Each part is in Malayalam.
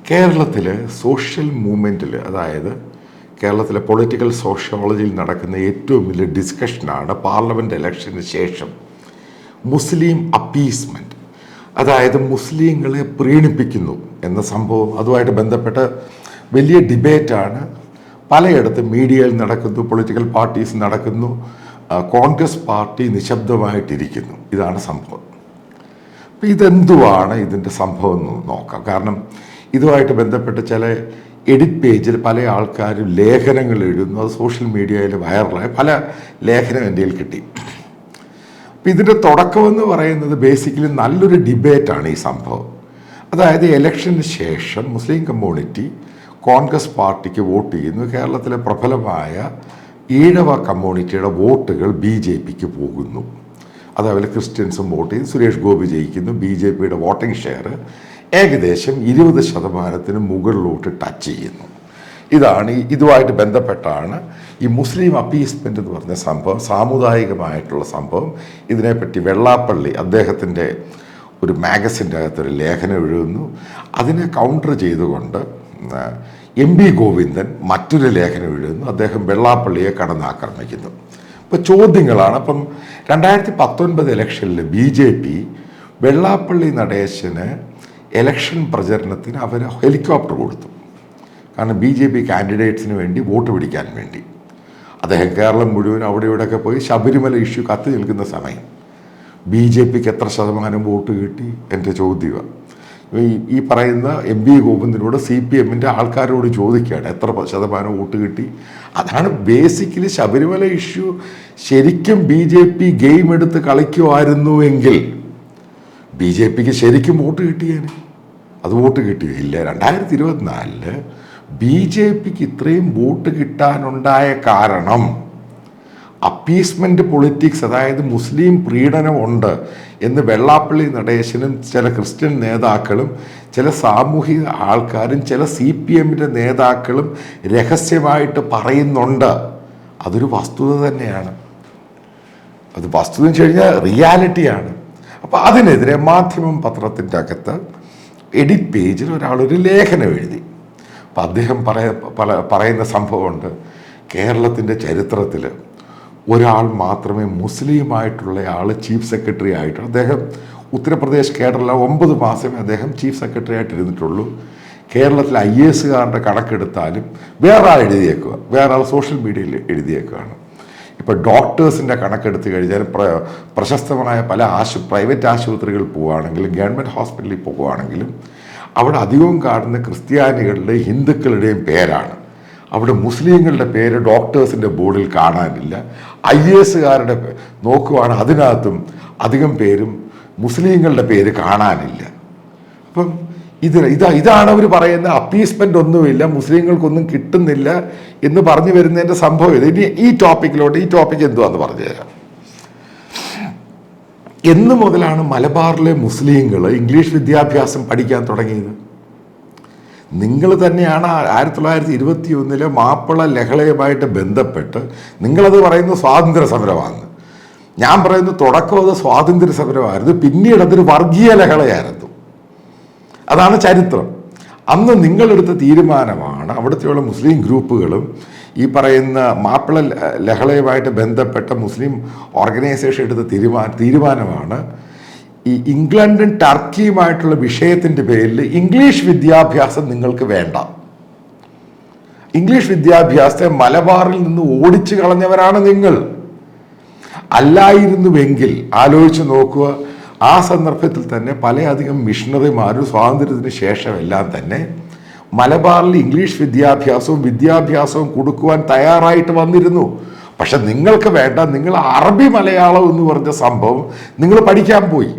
കേരളത്തിൽ സോഷ്യൽ മൂവ്മെൻറ്റിൽ, അതായത് കേരളത്തിലെ പൊളിറ്റിക്കൽ സോഷ്യോളജിയിൽ നടക്കുന്ന ഏറ്റവും വലിയ ഡിസ്കഷനാണ് പാർലമെൻറ്റ് ഇലക്ഷന് ശേഷം മുസ്ലിം അപ്പീസ്മെൻറ്റ്, അതായത് മുസ്ലിങ്ങളെ പ്രീണിപ്പിക്കുന്നു എന്ന സംഭവം. അതുമായിട്ട് ബന്ധപ്പെട്ട വലിയ ഡിബേറ്റാണ് പലയിടത്തും മീഡിയയിൽ നടക്കുന്നു, പൊളിറ്റിക്കൽ പാർട്ടീസ് നടക്കുന്നു, കോൺഗ്രസ് പാർട്ടി നിശബ്ദമായിട്ടിരിക്കുന്നു. ഇതാണ് സംഭവം. അപ്പോൾ ഇതെന്തുവാണ് ഇതിൻ്റെ സംഭവം എന്ന് നോക്കാം. കാരണം ഇതുമായിട്ട് ബന്ധപ്പെട്ട് ചില എഡിറ്റ് പേജിൽ പല ആൾക്കാരും ലേഖനങ്ങൾ എഴുതുന്നു. അത് സോഷ്യൽ മീഡിയയിൽ വൈറലായ പല ലേഖനം എൻ്റെ കയ്യിൽ കിട്ടി. അപ്പം ഇതിൻ്റെ തുടക്കമെന്ന് പറയുന്നത് ബേസിക്കലി നല്ലൊരു ഡിബേറ്റാണ് ഈ സംഭവം. അതായത് ഇലക്ഷന് ശേഷം മുസ്ലിം കമ്മ്യൂണിറ്റി കോൺഗ്രസ് പാർട്ടിക്ക് വോട്ട് ചെയ്യുന്നു. കേരളത്തിലെ പ്രബലമായ ഈഴവ കമ്മ്യൂണിറ്റിയുടെ വോട്ടുകൾ BJPക്ക് പോകുന്നു. അതേപോലെ ക്രിസ്ത്യൻസും വോട്ട് ചെയ്ത് സുരേഷ് ഗോപി ജയിക്കുന്നു. BJPയുടെ വോട്ടിംഗ് ഷെയർ ഏകദേശം 20% മുകളിലോട്ട് ടച്ച് ചെയ്യുന്നു. ഇതുമായിട്ട് ബന്ധപ്പെട്ടാണ് ഈ മുസ്ലിം അപ്പീസ്മെൻ്റ് എന്ന് പറഞ്ഞ സംഭവം, സാമുദായികമായിട്ടുള്ള സംഭവം. ഇതിനെപ്പറ്റി വെള്ളാപ്പള്ളി അദ്ദേഹത്തിൻ്റെ ഒരു മാഗസിൻ്റെ അകത്തൊരു ലേഖനം എഴുതുന്നു. അതിനെ കൗണ്ടർ ചെയ്തുകൊണ്ട് MB ഗോവിന്ദൻ മറ്റൊരു ലേഖനം എഴുതുന്നു. അദ്ദേഹം വെള്ളാപ്പള്ളിയെ കടന്നാക്രമിക്കുന്നു. ഇപ്പോൾ ചോദ്യങ്ങളാണ്. അപ്പം 2019 ഇലക്ഷനിൽ BJP വെള്ളാപ്പള്ളി നടേശന് ഇലക്ഷൻ പ്രചരണത്തിന് അവർ ഹെലികോപ്റ്റർ കൊടുത്തു. കാരണം BJP കാൻഡിഡേറ്റ്സിന് വേണ്ടി വോട്ട് പിടിക്കാൻ വേണ്ടി. അദ്ദേഹം കേരളം മുഴുവൻ അവിടെ ഇവിടെയൊക്കെ പോയി ശബരിമല ഇഷ്യൂ കത്തി നിൽക്കുന്ന സമയം BJPക്ക് എത്ര ശതമാനം വോട്ട് കിട്ടി എൻ്റെ ചോദ്യമാണ്. ഈ പറയുന്ന MB ഗോവിന്ദനോട് CPMൻ്റെ ആൾക്കാരോട് ചോദിക്കുകയാണ് എത്ര ശതമാനം വോട്ട് കിട്ടി. അതാണ് ബേസിക്കലി ശബരിമല ഇഷ്യൂ. ശരിക്കും BJP ഗെയിം എടുത്ത് കളിക്കുമായിരുന്നുവെങ്കിൽ BJPക്ക് ശരിക്കും വോട്ട് കിട്ടിയേനെ. അത് വോട്ട് കിട്ടിയില്ല. 2024 BJPക്ക് ഇത്രയും വോട്ട് കിട്ടാനുണ്ടായ കാരണം അപ്പീസ്മെൻ്റ് പൊളിറ്റിക്സ്, അതായത് മുസ്ലിം പ്രീണനം ഉണ്ട് എന്ന് വെള്ളാപ്പള്ളി നടേശനും ചില ക്രിസ്ത്യൻ നേതാക്കളും ചില സാമൂഹിക ആൾക്കാരും ചില CPMൻ്റെ നേതാക്കളും രഹസ്യമായിട്ട് പറയുന്നുണ്ട്. അതൊരു വസ്തുത തന്നെയാണ്. അത് വസ്തുത എന്ന് വെച്ച് കഴിഞ്ഞാൽ റിയാലിറ്റിയാണ്. അപ്പോൾ അതിനെതിരെ മാധ്യമം പത്രത്തിൻ്റെ അകത്ത് എഡിറ്റ് പേജിൽ ഒരാളൊരു ലേഖനം എഴുതി. അപ്പം അദ്ദേഹം പറയുന്ന സംഭവമുണ്ട്. കേരളത്തിൻ്റെ ചരിത്രത്തിൽ ഒരാൾ മാത്രമേ മുസ്ലിമായിട്ടുള്ള ആൾ ചീഫ് സെക്രട്ടറി ആയിട്ട്, അദ്ദേഹം ഉത്തർപ്രദേശ് കേഡറിലെ 9 മാസമേ അദ്ദേഹം ചീഫ് സെക്രട്ടറി ആയിട്ട് ഇരുന്നിട്ടുള്ളൂ. കേരളത്തിലെ IASകാരുടെ കണക്കെടുത്താലും വേറെ ആൾ എഴുതിയേക്കുക, വേറെ ആൾ സോഷ്യൽ മീഡിയയിൽ എഴുതിയേക്കുകയാണ്. ഇപ്പോൾ ഡോക്ടേഴ്സിൻ്റെ കണക്കെടുത്ത് കഴിഞ്ഞാൽ പ്രശസ്തമായ പല പ്രൈവറ്റ് ആശുപത്രികളിൽ പോവുകയാണെങ്കിലും ഗവൺമെൻറ് ഹോസ്പിറ്റലിൽ പോവുകയാണെങ്കിലും അവിടെ അധികവും കാണുന്ന ക്രിസ്ത്യാനികളുടെയും ഹിന്ദുക്കളുടെയും പേരാണ്. അവിടെ മുസ്ലിങ്ങളുടെ പേര് ഡോക്ടേഴ്സിൻ്റെ ബോർഡിൽ കാണാനില്ല. IASകാരുടെ നോക്കുവാണ്, അതിനകത്തും അധികം പേരും മുസ്ലിങ്ങളുടെ പേര് കാണാനില്ല. അപ്പം ഇതാണ് അവർ പറയുന്ന അപ്പീസ്മെൻ്റ് ഒന്നുമില്ല, മുസ്ലിങ്ങൾക്കൊന്നും കിട്ടുന്നില്ല എന്ന് പറഞ്ഞു വരുന്നതിൻ്റെ സംഭവം ഇത്. ഇനി ഈ ടോപ്പിക് എന്തുവാന്ന് പറഞ്ഞു തരാം. എന്ന് മുതലാണ് മലബാറിലെ മുസ്ലിങ്ങൾ ഇംഗ്ലീഷ് വിദ്യാഭ്യാസം പഠിക്കാൻ തുടങ്ങിയത്? നിങ്ങൾ തന്നെയാണ് 1921 മാപ്പിള ലഹളയുമായിട്ട് ബന്ധപ്പെട്ട് നിങ്ങളത് പറയുന്നത് സ്വാതന്ത്ര്യ സമരമാണ്. ഞാൻ പറയുന്നത് തുടക്കം അത് സ്വാതന്ത്ര്യ സമരമായിരുന്നു, പിന്നീട് അതൊരു വർഗീയ ലഹളയായിരുന്നു. അതാണ് ചരിത്രം. അന്ന് നിങ്ങളെടുത്ത തീരുമാനമാണ് അവിടുത്തെയുള്ള മുസ്ലിം ഗ്രൂപ്പുകളും ഈ പറയുന്ന മാപ്പിള ലഹളയുമായിട്ട് ബന്ധപ്പെട്ട മുസ്ലിം ഓർഗനൈസേഷൻ എടുത്ത തീരുമാനമാണ് ഈ ഇംഗ്ലണ്ടും ടർക്കിയുമായിട്ടുള്ള വിഷയത്തിൻ്റെ പേരിൽ ഇംഗ്ലീഷ് വിദ്യാഭ്യാസം നിങ്ങൾക്ക് വേണ്ട. ഇംഗ്ലീഷ് വിദ്യാഭ്യാസത്തെ മലബാറിൽ നിന്ന് ഓടിച്ചു കളഞ്ഞവരാണ് നിങ്ങൾ. അല്ലായിരുന്നുവെങ്കിൽ ആലോചിച്ച് നോക്കുക, ആ സന്ദർഭത്തിൽ തന്നെ പലയധികം മിഷണറിമാരും സ്വാതന്ത്ര്യത്തിന് ശേഷമെല്ലാം തന്നെ മലബാറിൽ ഇംഗ്ലീഷ് വിദ്യാഭ്യാസവും കൊടുക്കുവാൻ തയ്യാറായിട്ട് വന്നിരുന്നു. പക്ഷെ നിങ്ങൾക്ക് വേണ്ട, നിങ്ങൾ അറബി മലയാളം എന്ന് പറഞ്ഞ സംഭവം നിങ്ങൾ പഠിക്കാൻ പോയി.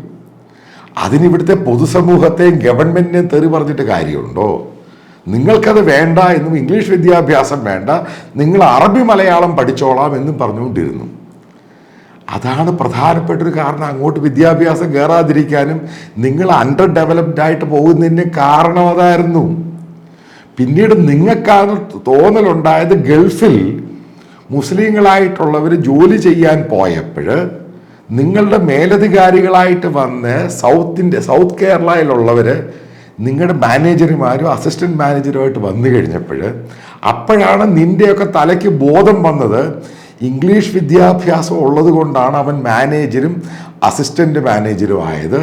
അതിനിവിടുത്തെ പൊതുസമൂഹത്തെയും ഗവൺമെൻറ്റിനെയും തെറി പറഞ്ഞിട്ട് കാര്യമുണ്ടോ? നിങ്ങൾക്കത് വേണ്ട എന്നും ഇംഗ്ലീഷ് വിദ്യാഭ്യാസം വേണ്ട, നിങ്ങൾ അറബി മലയാളം പഠിച്ചോളാം എന്നും പറഞ്ഞുകൊണ്ടിരുന്നു. അതാണ് പ്രധാനപ്പെട്ടൊരു കാരണം അങ്ങോട്ട് വിദ്യാഭ്യാസം കയറാതിരിക്കാനും നിങ്ങൾ അണ്ടർ ഡെവലപ്ഡ് ആയിട്ട് പോകുന്നതിന് കാരണം അതായിരുന്നു. പിന്നീട് നിങ്ങൾക്കാണ് തോന്നലുണ്ടായത്, ഗൾഫിൽ മുസ്ലിങ്ങളായിട്ടുള്ളവർ ജോലി ചെയ്യാൻ പോയപ്പോൾ നിങ്ങളുടെ മേലധികാരികളായിട്ട് വന്ന് സൗത്ത് കേരളയിലുള്ളവർ നിങ്ങളുടെ മാനേജർമാരും അസിസ്റ്റന്റ് മാനേജറുമായിട്ട് വന്നു കഴിഞ്ഞപ്പോൾ അപ്പോഴാണ് നിൻ്റെയൊക്കെ തലയ്ക്ക് ബോധം വന്നത് ഇംഗ്ലീഷ് വിദ്യാഭ്യാസം ഉള്ളത് കൊണ്ടാണ് അവൻ മാനേജരും അസിസ്റ്റന്റ് മാനേജരും ആയത്.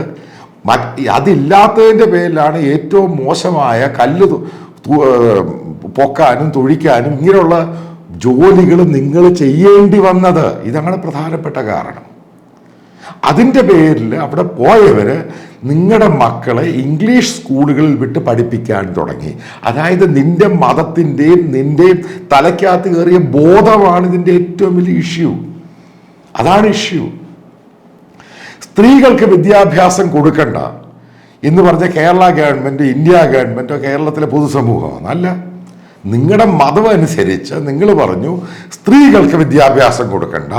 അതില്ലാത്തതിൻ്റെ പേരിലാണ് ഏറ്റവും മോശമായ കല്ല് പൊക്കാനും തൊഴിക്കാനും ഇങ്ങനെയുള്ള ജോലികൾ നിങ്ങൾ ചെയ്യേണ്ടി വന്നത്. ഇതാണ് പ്രധാനപ്പെട്ട കാരണം. അതിൻ്റെ പേരിൽ അവിടെ പോയവർ നിങ്ങളുടെ മക്കളെ ഇംഗ്ലീഷ് സ്കൂളുകളിൽ വിട്ട് പഠിപ്പിക്കാൻ തുടങ്ങി. അതായത് നിന്റെ മതത്തിൻ്റെയും നിൻ്റെയും തലയ്ക്കകത്ത് കയറിയ ബോധമാണ് ഇതിൻ്റെ ഏറ്റവും വലിയ ഇഷ്യൂ. അതാണ് ഇഷ്യൂ. സ്ത്രീകൾക്ക് വിദ്യാഭ്യാസം കൊടുക്കണ്ട എന്ന് പറഞ്ഞ കേരള ഗവൺമെൻറ്, ഇന്ത്യ ഗവൺമെൻറ്റോ കേരളത്തിലെ പൊതുസമൂഹമാണ്. അല്ല, നിങ്ങളുടെ മതം അനുസരിച്ച് നിങ്ങൾ പറഞ്ഞു സ്ത്രീകൾക്ക് വിദ്യാഭ്യാസം കൊടുക്കണ്ട,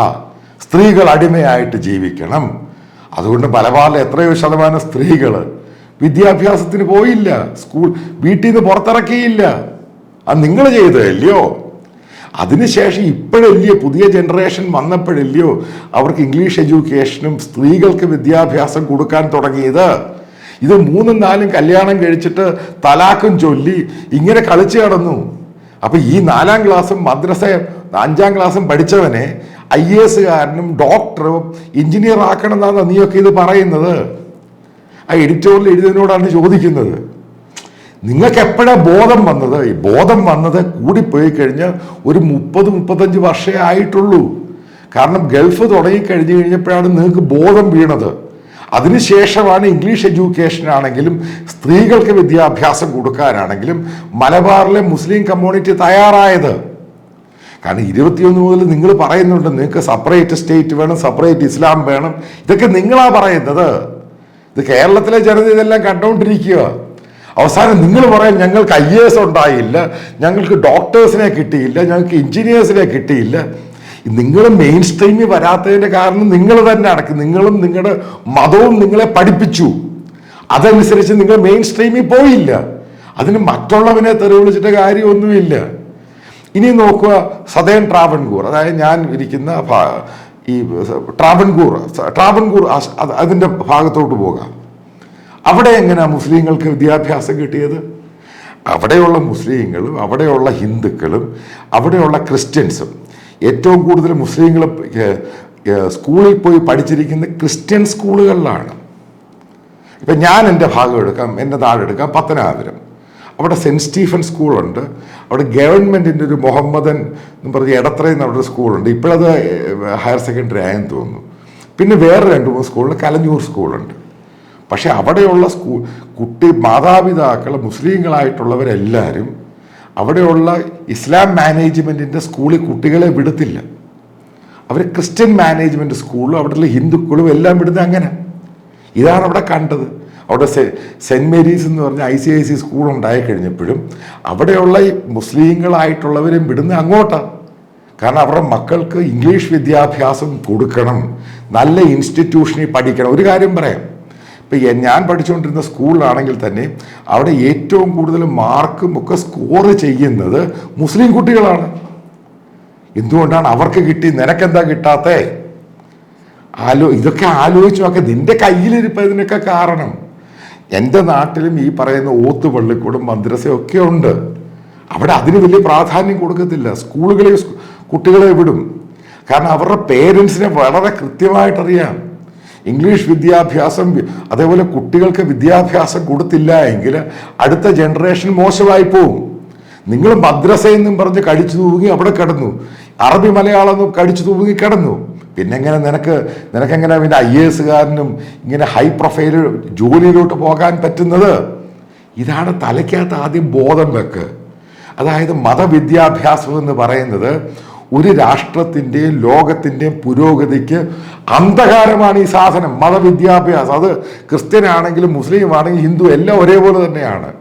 സ്ത്രീകൾ അടിമയായിട്ട് ജീവിക്കണം. അതുകൊണ്ട് മലബാറിലെ എത്രയോ ശതമാനം സ്ത്രീകൾ വിദ്യാഭ്യാസത്തിന് പോയില്ല, വീട്ടിൽ നിന്ന് പുറത്തിറക്കിയില്ല. അത് നിങ്ങൾ ചെയ്തതല്ലയോ. അതിനുശേഷം ഇപ്പോഴല്ലയോ പുതിയ ജനറേഷൻ വന്നപ്പോഴല്ലയോ അവർക്ക് ഇംഗ്ലീഷ് എഡ്യൂക്കേഷനും സ്ത്രീകൾക്ക് വിദ്യാഭ്യാസം കൊടുക്കാൻ തുടങ്ങിയത്. ഇത് 3ഉം 4ഉം കല്യാണം കഴിച്ചിട്ട് തലാക്കും ചൊല്ലി ഇങ്ങനെ കളിച്ചു കിടന്നു. അപ്പൊ ഈ 4ാം ക്ലാസ്സും മദ്രസ 5ാം ക്ലാസ്സും പഠിച്ചവനെ IAS കാരനും ഡോക്ടറും എഞ്ചിനീയർ ആക്കണം എന്നാണ് നീയൊക്കെ ഇത് പറയുന്നത്. ആ എഡിറ്റോറിയൽ എഴുതുന്നതിനോടാണ് ചോദിക്കുന്നത്. നിങ്ങൾക്ക് എപ്പോഴാണ് ബോധം വന്നത്? ഈ ബോധം വന്നത് കൂടിപ്പോയി കഴിഞ്ഞ് ഒരു 30-35 വർഷമേ ആയിട്ടുള്ളൂ. കാരണം ഗൾഫ് തുടങ്ങിക്കഴിഞ്ഞു കഴിഞ്ഞപ്പോഴാണ് നിങ്ങൾക്ക് ബോധം വീണത്. അതിനുശേഷമാണ് ഇംഗ്ലീഷ് എഡ്യൂക്കേഷൻ ആണെങ്കിലും സ്ത്രീകൾക്ക് വിദ്യാഭ്യാസം കൊടുക്കാനാണെങ്കിലും മലബാറിലെ മുസ്ലിം കമ്മ്യൂണിറ്റി തയ്യാറായത്. കാരണം 21 മുതൽ നിങ്ങൾ പറയുന്നുണ്ട് നിങ്ങൾക്ക് സെപ്പറേറ്റ് സ്റ്റേറ്റ് വേണം, സെപ്പറേറ്റ് ഇസ്ലാം വേണം. ഇതൊക്കെ നിങ്ങളാ പറയുന്നത്. ഇത് കേരളത്തിലെ ജനത ഇതെല്ലാം കണ്ടുകൊണ്ടിരിക്കുക. അവസാനം നിങ്ങൾ പറയാൻ ഞങ്ങൾക്ക് IAS ഉണ്ടായില്ല, ഞങ്ങൾക്ക് ഡോക്ടേഴ്സിനെ കിട്ടിയില്ല, ഞങ്ങൾക്ക് എഞ്ചിനീയേഴ്സിനെ കിട്ടിയില്ല. നിങ്ങൾ മെയിൻ സ്ട്രീമിൽ വരാത്തതിൻ്റെ കാരണം നിങ്ങൾ തന്നെ അടക്കും. നിങ്ങളും നിങ്ങളുടെ മതവും നിങ്ങളെ പഠിപ്പിച്ചു. അതനുസരിച്ച് നിങ്ങൾ മെയിൻ സ്ട്രീമിൽ പോയില്ല. അതിന് മറ്റുള്ളവനെ തെറി വിളിച്ചിട്ട് കാര്യമൊന്നുമില്ല. ഇനി നോക്കുക, സദേൺ ട്രാവൻകൂർ, അതായത് ഞാൻ ഇരിക്കുന്ന ഈ ട്രാവൻകൂർ അതിൻ്റെ ഭാഗത്തോട്ട് പോകാം. അവിടെ എങ്ങനെയാണ് മുസ്ലിങ്ങൾക്ക് വിദ്യാഭ്യാസം കിട്ടിയത്? അവിടെയുള്ള മുസ്ലിങ്ങളും അവിടെയുള്ള ഹിന്ദുക്കളും അവിടെയുള്ള ക്രിസ്ത്യൻസും ഏറ്റവും കൂടുതൽ മുസ്ലിങ്ങൾ സ്കൂളിൽ പോയി പഠിച്ചിരിക്കുന്ന ക്രിസ്ത്യൻ സ്കൂളുകളിലാണ്. ഇപ്പം ഞാൻ എൻ്റെ ഭാഗം എടുക്കാം, എൻ്റെ നാടെടുക്കാം, പത്തനാപുരം. അവിടെ സെൻറ്റ് സ്റ്റീഫൻ സ്കൂളുണ്ട്. അവിടെ ഗവൺമെൻറ്റിൻ്റെ ഒരു മുഹമ്മദൻ എന്ന് പറഞ്ഞ് എടത്രയിൽ അവിടെ ഒരു സ്കൂളുണ്ട്. ഇപ്പോഴത് ഹയർ സെക്കൻഡറി ആയെന്ന് തോന്നുന്നു. പിന്നെ വേറെ 2-3 സ്കൂളുണ്ട്. കലഞ്ഞൂർ സ്കൂളുണ്ട്. പക്ഷെ അവിടെയുള്ള മാതാപിതാക്കൾ മുസ്ലിങ്ങളായിട്ടുള്ളവരെല്ലാവരും അവിടെയുള്ള ഇസ്ലാം മാനേജ്മെൻറ്റിൻ്റെ സ്കൂളിൽ കുട്ടികളെ വിടത്തില്ല. അവർ ക്രിസ്ത്യൻ മാനേജ്മെൻറ്റ് സ്കൂളും അവിടെയുള്ള ഹിന്ദുക്കളും എല്ലാം വിടുന്നത് അങ്ങനെ. ഇതാണ് അവിടെ കണ്ടത്. അവിടെ സെൻറ്റ് മേരീസ് എന്ന് പറഞ്ഞ ICIC സ്കൂൾ ഉണ്ടായി കഴിഞ്ഞപ്പോഴും അവിടെയുള്ള ഈ മുസ്ലിങ്ങളായിട്ടുള്ളവരും വിടുന്നത് അങ്ങോട്ടാണ്. കാരണം അവരുടെ മക്കൾക്ക് ഇംഗ്ലീഷ് വിദ്യാഭ്യാസം കൊടുക്കണം, നല്ല ഇൻസ്റ്റിറ്റ്യൂഷനിൽ പഠിക്കണം. ഒരു കാര്യം പറയാം, ഇപ്പം ഞാൻ പഠിച്ചുകൊണ്ടിരുന്ന സ്കൂളിലാണെങ്കിൽ തന്നെ അവിടെ ഏറ്റവും കൂടുതൽ മാർക്കും ഒക്കെ സ്കോർ ചെയ്യുന്നത് മുസ്ലിം കുട്ടികളാണ്. എന്തുകൊണ്ടാണ് അവർക്ക് കിട്ടി, നിനക്കെന്താ കിട്ടാത്തേ? ഇതൊക്കെ ആലോചിച്ച് നോക്കെ. നിന്റെ കയ്യിലിരിപ്പതിനൊക്കെ കാരണം. എൻ്റെ നാട്ടിലും ഈ പറയുന്ന ഓത്തുപള്ളിക്കൂടും മദ്രസയൊക്കെ ഉണ്ട്. അവിടെ അതിന് വലിയ പ്രാധാന്യം കൊടുക്കത്തില്ല. സ്കൂളുകളിൽ കുട്ടികളെ വിടും. കാരണം അവരുടെ പേരൻസിനെ വളരെ കൃത്യമായിട്ടറിയാം. ഇംഗ്ലീഷ് വിദ്യാഭ്യാസം അതേപോലെ കുട്ടികൾക്ക് വിദ്യാഭ്യാസം കൊടുത്തില്ല എങ്കിൽ അടുത്ത ജനറേഷൻ മോശമായി പോവും. നിങ്ങൾ മദ്രസയെന്നും പറഞ്ഞ് കടിച്ചു തൂങ്ങി അവിടെ കിടന്നു, അറബി മലയാളം കടിച്ചു തൂങ്ങി കിടന്നു. പിന്നെങ്ങനെ നിനക്കെങ്ങനെ പിന്നെ IAS കാരനും ഇങ്ങനെ ഹൈ പ്രൊഫൈൽ ജോലിയിലോട്ട് പോകാൻ പറ്റുന്നത്? ഇതാണ് തലയ്ക്കകത്ത് ആദ്യം ബോധം വെക്ക്. അതായത് മതവിദ്യാഭ്യാസം എന്ന് പറയുന്നത് ഒരു രാഷ്ട്രത്തിൻ്റെയും ലോകത്തിൻ്റെയും പുരോഗതിക്ക് അന്ധകാരമാണ് ഈ സാധനം, മതവിദ്യാഭ്യാസം. അത് ക്രിസ്ത്യനാണെങ്കിലും മുസ്ലിം ആണെങ്കിലും ഹിന്ദു എല്ലാം ഒരേപോലെ തന്നെയാണ്.